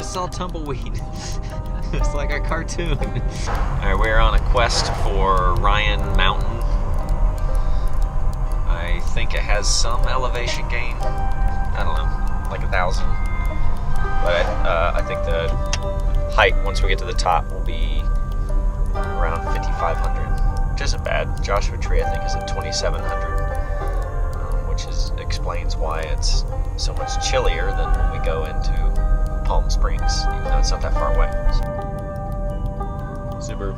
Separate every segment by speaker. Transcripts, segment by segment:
Speaker 1: It's all tumbleweed. It's like a cartoon. Alright, we're on a quest for Ryan Mountain. I think it has some elevation gain. I don't know, like 1,000. But I think the height once we get to the top will be around 5,500, which isn't bad. Joshua Tree I think is at 2,700, which explains why it's so much chillier than when we go into Palm Springs, even though it's not that far away. Subaru.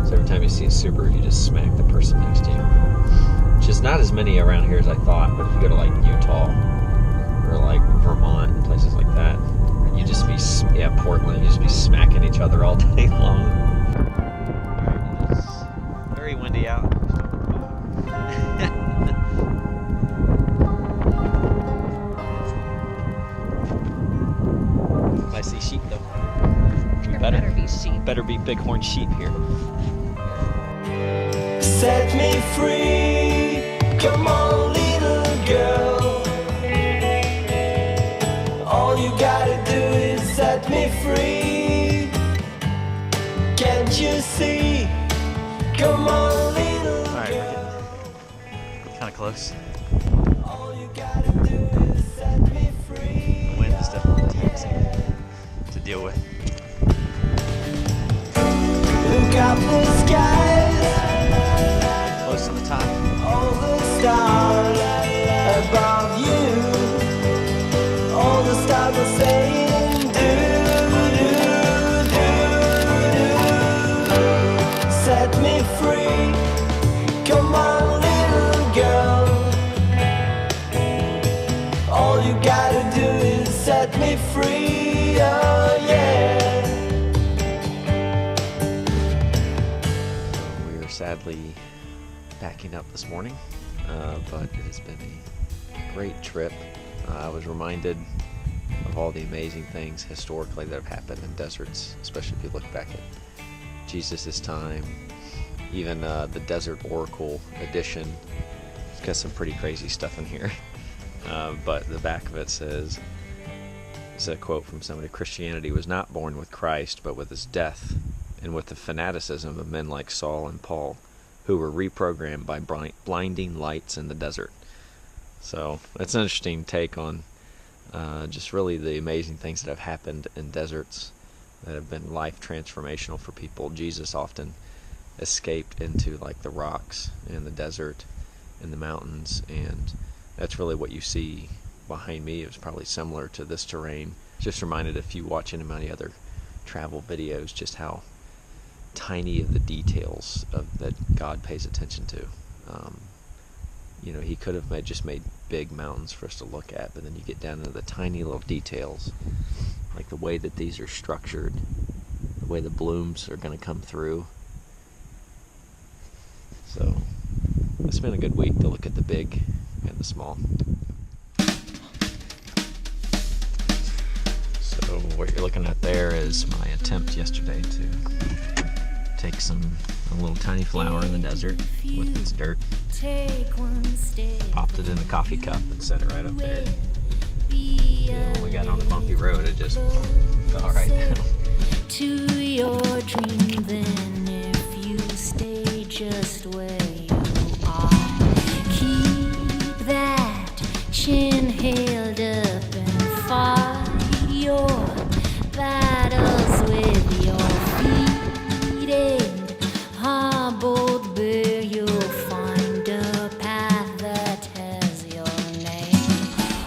Speaker 1: So every time you see a Subaru, you just smack the person next to you. Which is not as many around here as I thought, but if you go to like Utah or like Vermont and places like that, you just be, Portland, you just be smacking each other all day long. Alright, it's very windy out. I see sheep though.
Speaker 2: Better be sheep.
Speaker 1: Better be bighorn sheep here.
Speaker 3: Set me free, come on little girl. All you gotta do is set me free. Can't you see? Come on little girl.
Speaker 1: Alright, we're getting kinda close.
Speaker 3: All you gotta do is set me free.
Speaker 1: The wind is definitely taxing to deal with.
Speaker 3: Look up the skies,
Speaker 1: Close to the top.
Speaker 3: all the stars above you. All the stars are saying do, do, do, do. Set me free, come on little girl. All you gotta do is set me free, oh yeah.
Speaker 1: We're sadly backing up this morning, but it has been a great trip. I was reminded of all the amazing things historically that have happened in deserts, especially if you look back at Jesus' time. Even the Desert Oracle edition, it's got some pretty crazy stuff in here. But the back of it says, it's a quote from somebody, "Christianity was not born with Christ, but with his death, and with the fanaticism of men like Saul and Paul, who were reprogrammed by blinding lights in the desert." So that's an interesting take on just really the amazing things that have happened in deserts that have been life transformational for people. Jesus often escaped into like the rocks in the desert, in the mountains, and that's really what you see behind me. It was probably similar to this terrain. Just reminded, if you watch any of my other travel videos, just how tiny of the details of that God pays attention to. You know, he could have just made big mountains for us to look at, but then you get down into the tiny little details, like the way that these are structured, the way the blooms are going to come through. So it's been a good week to look at the big and the small. So what you're looking at there is my attempt yesterday to take a little tiny flower in the desert with its dirt, popped it in a coffee cup and set it right up there. When we got on the bumpy road, it just fell right down.
Speaker 4: To your dream, then, if you stay just where you are, keep that chin held up and fight your battles with your feet, and humbled where you'll find a path that has your name.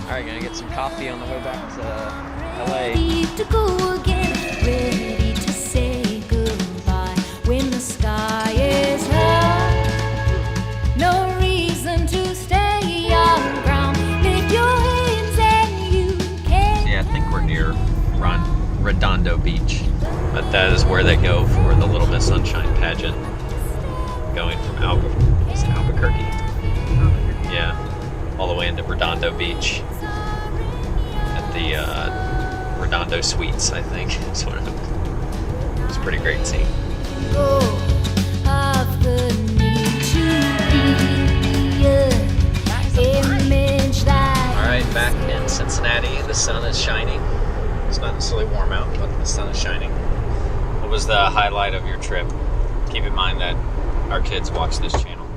Speaker 1: Alright, gonna get some coffee on the way back to LA.
Speaker 4: Ready to go again, ready to say goodbye when the sky is high. No reason to stay on ground. Lift your hands and you can.
Speaker 1: Yeah, I think we're near Redondo Beach, but that is where they go for the Little Miss Sunshine pageant, going from Albuquerque. Yeah, all the way into Redondo Beach at the Redondo Suites, I think. It's a pretty great scene.
Speaker 4: Go of the need to be
Speaker 1: It's not necessarily warm out, but the sun is shining. What was the highlight of your trip? Keep in mind that our kids watch this channel.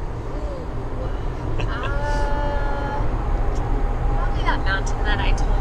Speaker 5: Probably that mountain that I told